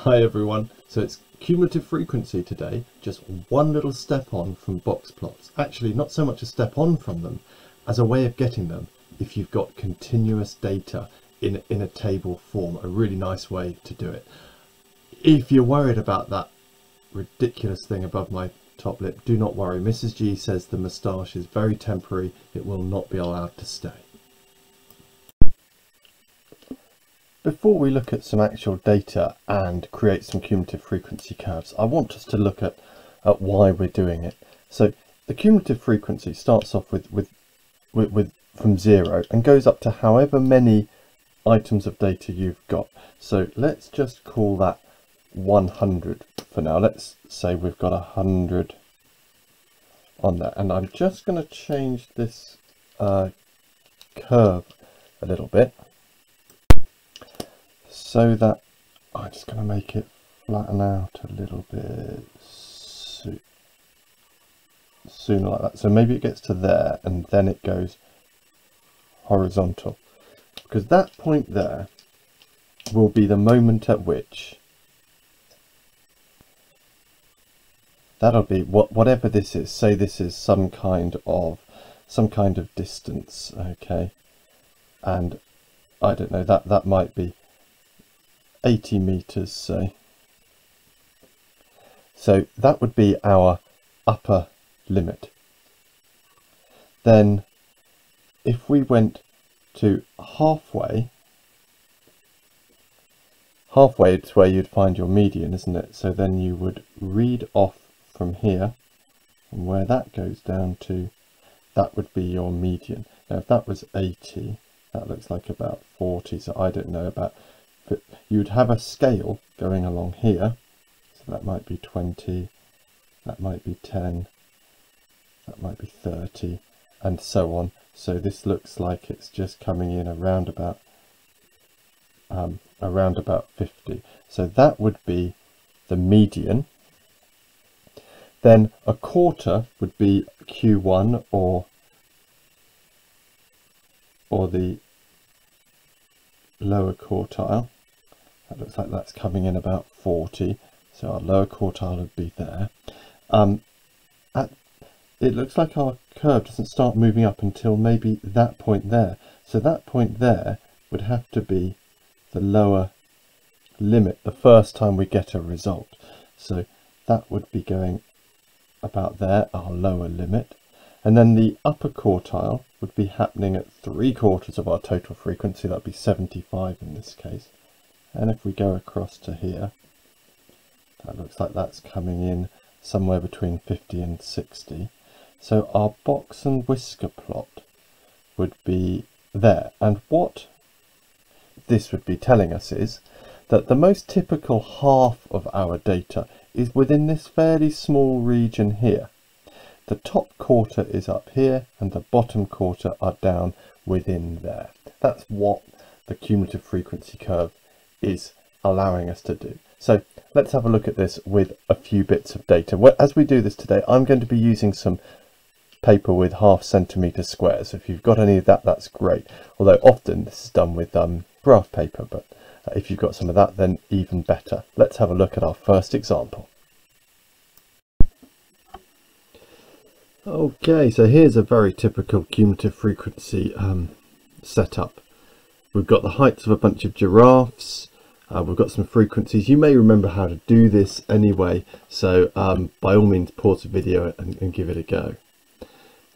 Hi everyone, so it's cumulative frequency today, just one little step on from box plots. Actually, not so much a step on from them as a way of getting them if you've got continuous data in a table form, a really nice way to do it. If you're worried about that ridiculous thing above my top lip, do not worry. Mrs. G says the moustache is very temporary, it will not be allowed to stay. Before we look at some actual data and create some cumulative frequency curves, I want us to look at why we're doing it. So the cumulative frequency starts off with from 0 and goes up to however many items of data you've got. So let's just call that 100 for now. Let's say we've got 100 on there, and I'm just going to change this curve a little bit, so that I'm just going to make it flatten out a little bit sooner like that. So maybe it gets to there and then it goes horizontal, because that point there will be the moment at which that'll be whatever this is. Say this is some kind of distance, okay, and I don't know, that might be 80 meters, say. So that would be our upper limit. Then if we went to halfway it's where you'd find your median, isn't it? So then you would read off from here, and where that goes down to, that would be your median. Now if that was 80, that looks like about 40, so I don't know about, but you'd have a scale going along here, so that might be 20, that might be 10, that might be 30, and so on. So this looks like it's just coming in around about 50. So that would be the median. Then a quarter would be Q1 or the lower quartile. That looks like that's coming in about 40, so our lower quartile would be there. It looks like our curve doesn't start moving up until maybe that point there, so that point there would have to be the lower limit the first time we get a result. So that would be going about there, our lower limit, and then the upper quartile would be happening at 3/4 of our total frequency. That'd be 75 in this case. And if we go across to here, that looks like that's coming in somewhere between 50 and 60. So our box and whisker plot would be there. And what this would be telling us is that the most typical half of our data is within this fairly small region here. The top quarter is up here and the bottom quarter are down within there. That's what the cumulative frequency curve is allowing us to do. So let's have a look at this with a few bits of data. As we do this today, I'm going to be using some paper with 0.5 centimeter squares. So if you've got any of that, that's great. Although often this is done with graph paper, but if you've got some of that, then even better. Let's have a look at our first example. Okay, so here's a very typical cumulative frequency setup. We've got the heights of a bunch of giraffes, we've got some frequencies. You may remember how to do this anyway, so by all means pause the video and give it a go.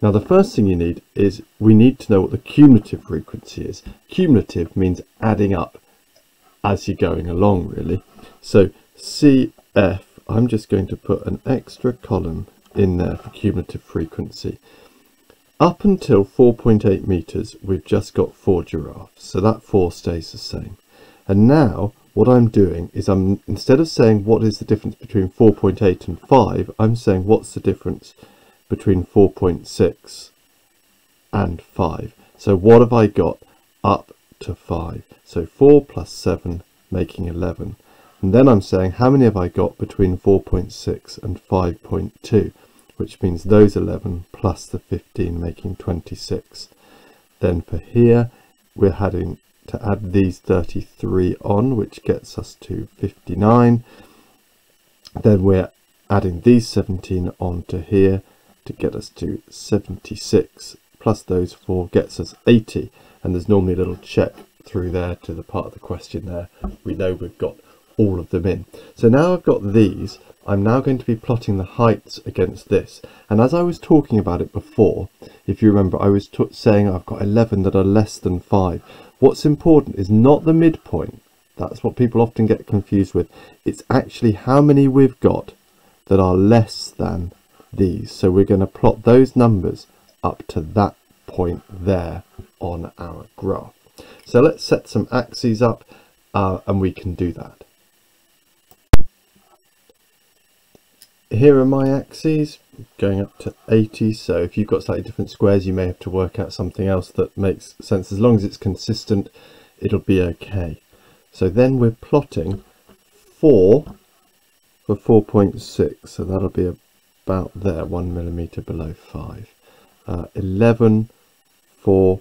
Now the first thing you need is, we need to know what the cumulative frequency is. Cumulative means adding up as you're going along, really. So CF, I'm just going to put an extra column in there for cumulative frequency. Up until 4.8 meters, we've just got 4 giraffes, so that 4 stays the same. And now what I'm doing is, instead of saying what is the difference between 4.8 and 5, I'm saying what's the difference between 4.6 and 5. So what have I got up to 5? So 4 plus 7 making 11. And then I'm saying how many have I got between 4.6 and 5.2, which means those 11 plus the 15 making 26. Then for here we're adding to add these 33 on, which gets us to 59. Then we're adding these 17 on to here to get us to 76, plus those 4 gets us 80. And there's normally a little check through there to the part of the question there. We know we've got all of them in. So now I've got these, I'm now going to be plotting the heights against this. And as I was talking about it before, if you remember, I was saying I've got 11 that are less than 5. What's important is not the midpoint. That's what people often get confused with. It's actually how many we've got that are less than these. So we're going to plot those numbers up to that point there on our graph. So let's set some axes up and we can do that. Here are my axes going up to 80. So if you've got slightly different squares, you may have to work out something else that makes sense. As long as it's consistent, it'll be okay. So then we're plotting 4 for 4.6. So that'll be about there, 1 millimeter below 5. 11 for,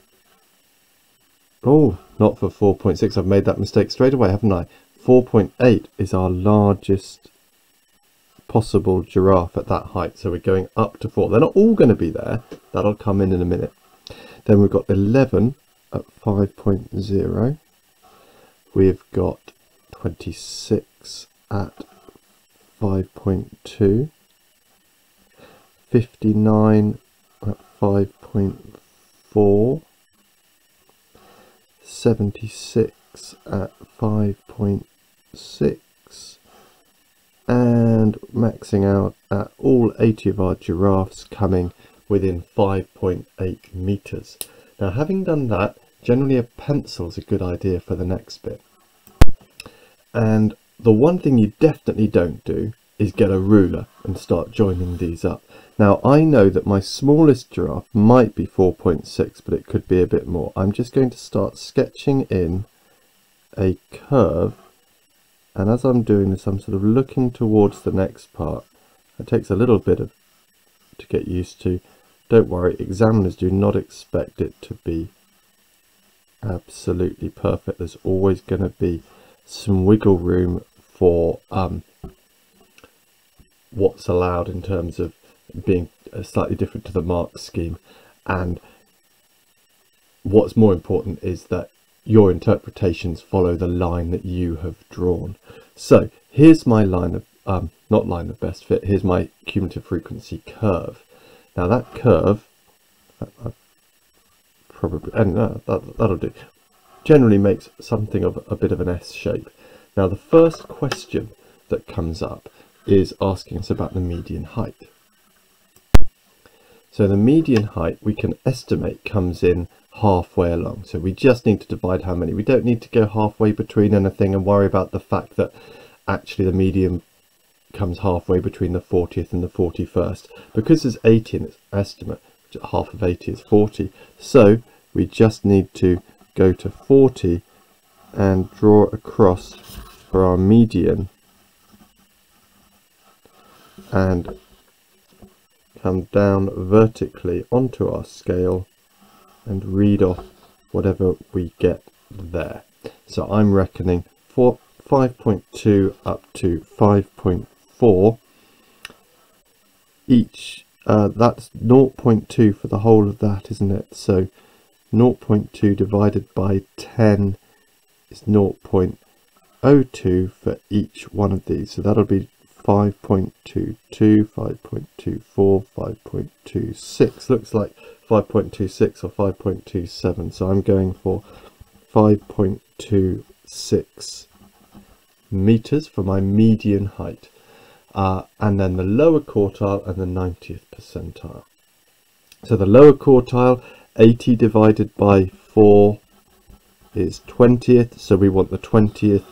oh, not for 4.6. I've made that mistake straight away, haven't I? 4.8 is our largest possible giraffe at that height. So we're going up to 4. They're not all going to be there. That'll come in a minute. Then we've got 11 at 5.0. We've got 26 at 5.2. 59 at 5.4. 76 at 5.6. And maxing out at all 80 of our giraffes coming within 5.8 meters. Now, having done that, generally a pencil is a good idea for the next bit. And the one thing you definitely don't do is get a ruler and start joining these up. Now, I know that my smallest giraffe might be 4.6, but it could be a bit more. I'm just going to start sketching in a curve. And as I'm doing this, I'm sort of looking towards the next part. It takes a little bit to get used to. Don't worry, examiners do not expect it to be absolutely perfect. There's always going to be some wiggle room for what's allowed in terms of being slightly different to the mark scheme. And what's more important is that your interpretations follow the line that you have drawn. So here's my line of, not line of best fit, here's my cumulative frequency curve. Now that curve, probably, and that'll do, generally makes something of a bit of an S shape. Now the first question that comes up is asking us about the median height. So the median height we can estimate comes in halfway along. So we just need to divide how many. We don't need to go halfway between anything and worry about the fact that actually the median comes halfway between the 40th and the 41st. Because there's 80 in its estimate, half of 80 is 40. So we just need to go to 40 and draw across for our median and come down vertically onto our scale and read off whatever we get there. So I'm reckoning for 5.2 up to 5.4 each. That's 0.2 for the whole of that, isn't it? So 0.2 divided by 10 is 0.02 for each one of these. So that'll be 5.22, 5.24, 5.26. Looks like 5.26 or 5.27. So I'm going for 5.26 meters for my median height. And then the lower quartile and the 90th percentile. So the lower quartile, 80 divided by 4 is 20th. So we want the 20th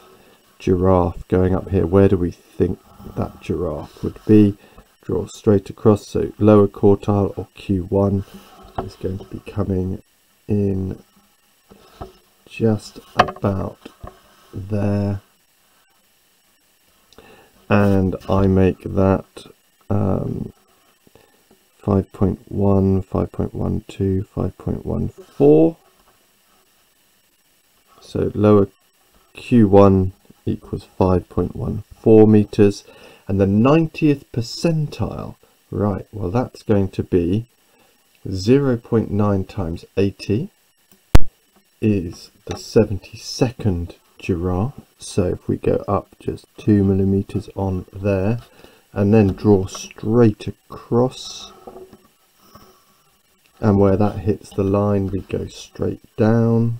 giraffe going up here. Where do we think that giraffe would be? Draw straight across. So lower quartile, or Q1, is going to be coming in just about there. And I make that 5.1, 5.12, 5.14. So lower Q1 equals 5.14 meters, and the 90th percentile, right, well that's going to be 0.9 times 80 is the 72nd giraffe. So if we go up just 2 millimeters on there and then draw straight across, and where that hits the line we go straight down.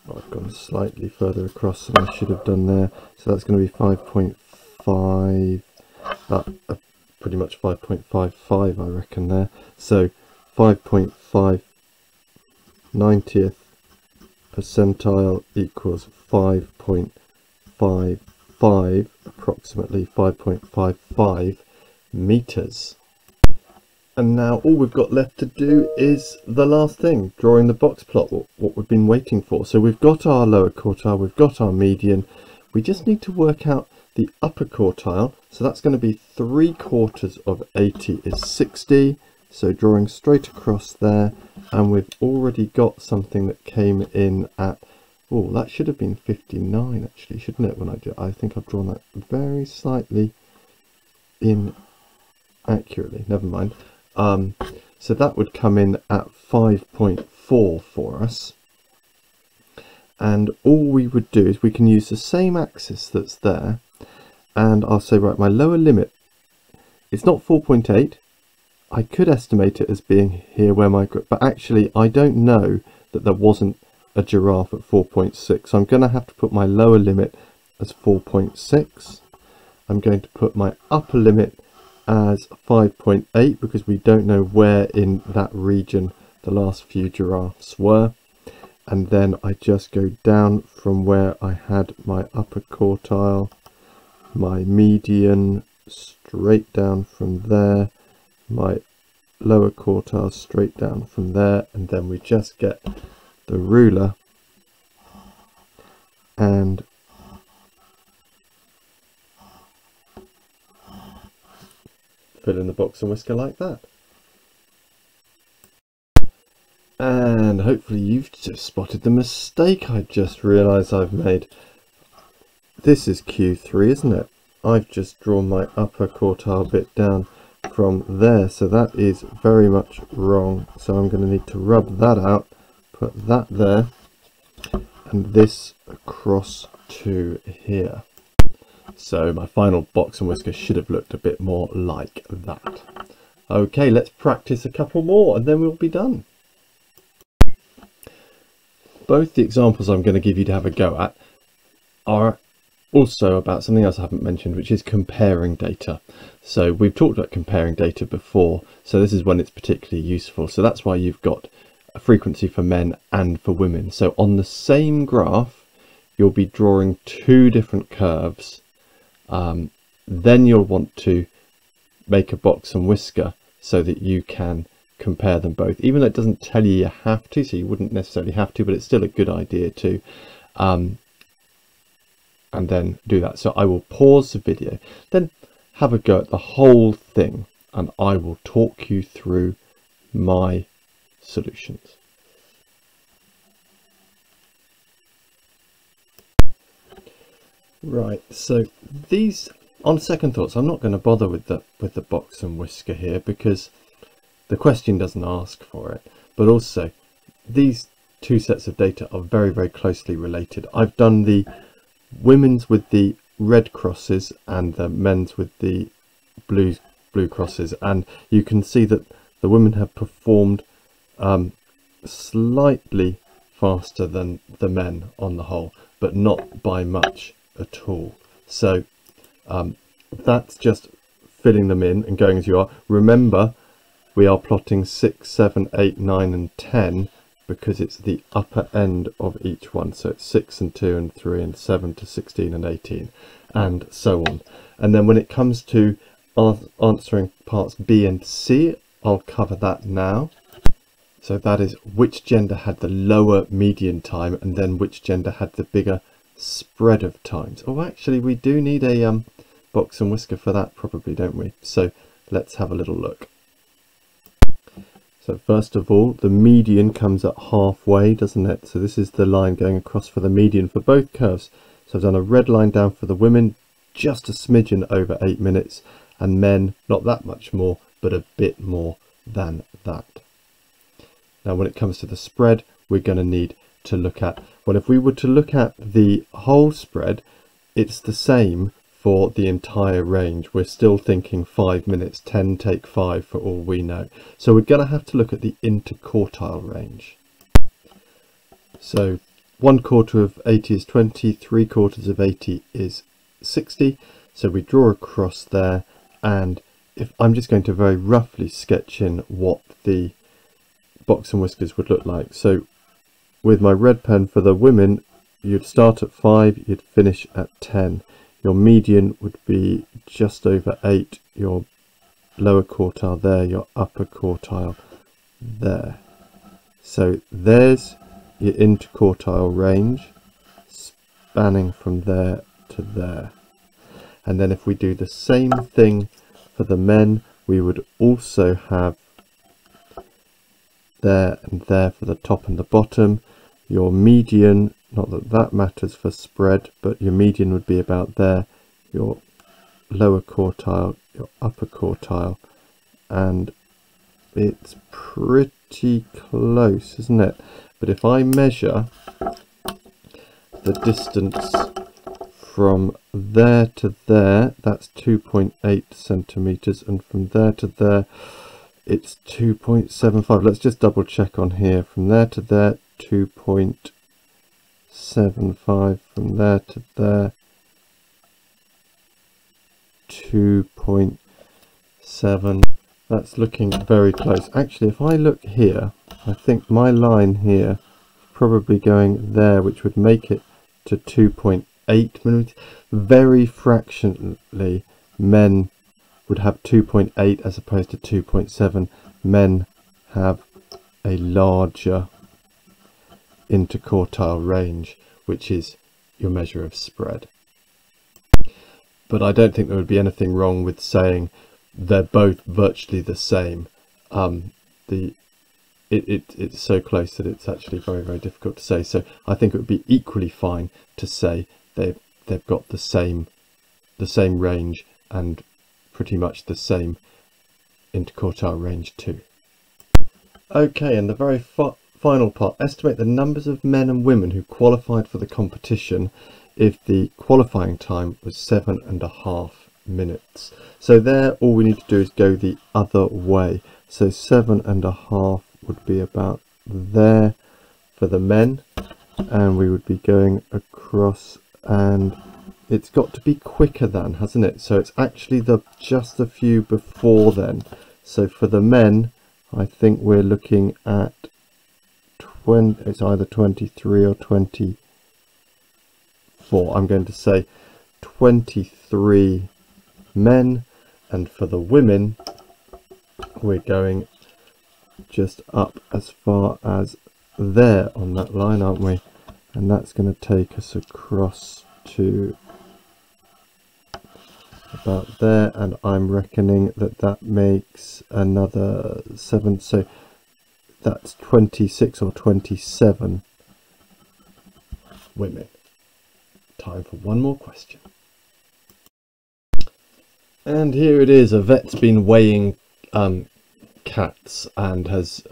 I've gone slightly further across than I should have done there, so that's going to be 5.5, pretty much 5.55 I reckon there. So 5.5 90th percentile equals 5.55, approximately 5.55 meters. And now all we've got left to do is the last thing, drawing the box plot, what we've been waiting for. So we've got our lower quartile, we've got our median, we just need to work out the upper quartile. So that's going to be 3/4 of 80 is 60. So drawing straight across there, and we've already got something that came in at, oh, that should have been 59 actually, shouldn't it? When I do it, I think I've drawn that very slightly inaccurately, never mind. So that would come in at 5.4 for us, and all we would do is we can use the same axis that's there, and I'll say, right, my lower limit, it's not 4.8. I could estimate it as being here where my, but actually I don't know that there wasn't a giraffe at 4.6, so I'm going to have to put my lower limit as 4.6. I'm going to put my upper limit as 5.8 because we don't know where in that region the last few giraffes were, and then I just go down from where I had my upper quartile, my median, straight down from there, my lower quartile straight down from there, and then we just get the ruler and fill in the box and whisker like that. And hopefully you've just spotted the mistake I just realised I've made. This is Q3, isn't it? I've just drawn my upper quartile bit down from there, so that is very much wrong. So I'm going to need to rub that out, put that there, and this across to here. So my final box and whisker should have looked a bit more like that. Okay, let's practice a couple more and then we'll be done. Both the examples I'm going to give you to have a go at are also about something else I haven't mentioned, which is comparing data. So we've talked about comparing data before, so this is when it's particularly useful. So that's why you've got a frequency for men and for women. So on the same graph, you'll be drawing two different curves. Then you'll want to make a box and whisker so that you can compare them both, even though it doesn't tell you have to, so you wouldn't necessarily have to, but it's still a good idea to and then do that. So I will pause the video, then have a go at the whole thing, and I will talk you through my solutions. Right, so these, on second thoughts, I'm not going to bother with the box and whisker here because the question doesn't ask for it, but also these two sets of data are very, very closely related. I've done the women's with the red crosses and the men's with the blue crosses, and you can see that the women have performed slightly faster than the men on the whole, but not by much at all. So that's just filling them in and going as you are. Remember, we are plotting 6, 7, 8, 9 and 10 because it's the upper end of each one. So it's 6 and 2 and 3 and 7 to 16 and 18 and so on. And then when it comes to answering parts B and C, I'll cover that now. So that is which gender had the lower median time and then which gender had the bigger spread of times. Oh, actually we do need a box and whisker for that probably, don't we? So let's have a little look. So first of all, the median comes at halfway, doesn't it? So this is the line going across for the median for both curves. So I've done a red line down for the women, just a smidgen over 8 minutes, and men not that much more, but a bit more than that. Now when it comes to the spread, we're going to need to look at, well, if we were to look at the whole spread, it's the same for the entire range. We're still thinking 5 minutes, 10 take 5 for all we know. So we're going to have to look at the interquartile range. So 1/4 of 80 is 20, 3/4 of 80 is 60. So we draw across there, and if I'm just going to very roughly sketch in what the box and whiskers would look like. So with my red pen for the women, you'd start at 5, you'd finish at 10. Your median would be just over 8, your lower quartile there, your upper quartile there. So there's your interquartile range, spanning from there to there. And then if we do the same thing for the men, we would also have there and there for the top and the bottom. Your median, not that that matters for spread, but your median would be about there, your lower quartile, your upper quartile, and it's pretty close, isn't it? But if I measure the distance from there to there, that's 2.8 centimeters, and from there to there it's 2.75. Let's just double check on here. From there to there, 2.75. From there to there, 2.7. That's looking very close. Actually, if I look here, I think my line here is probably going there, which would make it to 2.8 millimeters. Very fractionally, men would have 2.8 as opposed to 2.7. Men have a larger interquartile range, which is your measure of spread. But I don't think there would be anything wrong with saying they're both virtually the same. It's so close that it's actually very, very difficult to say. So I think it would be equally fine to say they've got the same range and pretty much the same interquartile range too. Okay, and the very final part, estimate the numbers of men and women who qualified for the competition if the qualifying time was 7.5 minutes. So there, all we need to do is go the other way. So 7.5 would be about there for the men, and we would be going across, and it's got to be quicker than, hasn't it? So it's actually just a few before then. So for the men, I think we're looking at it's either 23 or 24. I'm going to say 23 men, and for the women we're going just up as far as there on that line, aren't we? And that's going to take us across to about there, and I'm reckoning that makes another 7, so that's 26 or 27 women. Time for one more question. And here it is. A vet's been weighing cats and has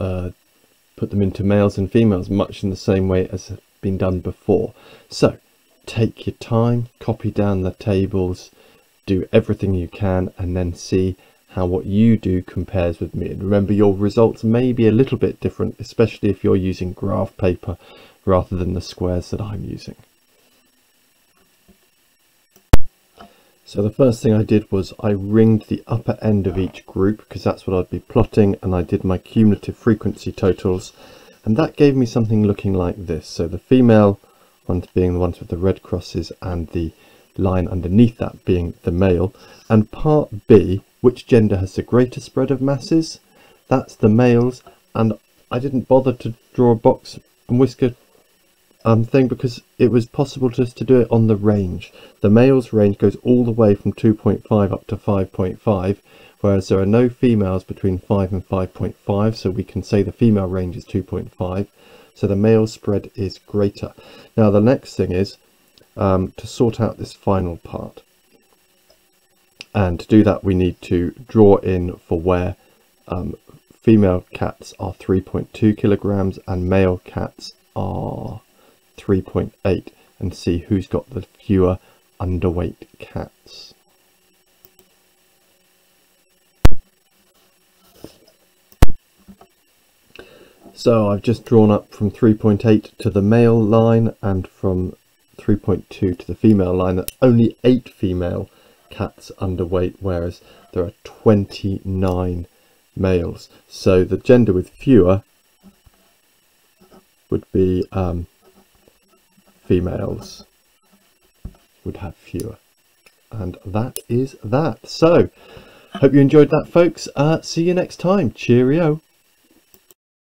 put them into males and females much in the same way as has been done before. So take your time, copy down the tables, do everything you can, and then see how what you do compares with me. And remember, your results may be a little bit different, especially if you're using graph paper rather than the squares that I'm using. So the first thing I did was I ringed the upper end of each group, because that's what I'd be plotting, and I did my cumulative frequency totals, and that gave me something looking like this. So the female ones being the ones with the red crosses, and the line underneath that being the male. And part B, which gender has the greater spread of masses? That's the males. And I didn't bother to draw a box and whisker thing, because it was possible just to do it on the range. The male's range goes all the way from 2.5 up to 5.5, whereas there are no females between 5 and 5.5, so we can say the female range is 2.5, so the male spread is greater. Now the next thing is to sort out this final part, and to do that we need to draw in for where female cats are 3.2 kilograms and male cats are 3.8, and see who's got the fewer underweight cats. So I've just drawn up from 3.8 to the male line and from 3.2 to the female line that only 8 female cats underweight, whereas there are 29 males. So the gender with fewer would be females would have fewer, and that is that. So hope you enjoyed that, folks. See you next time. Cheerio.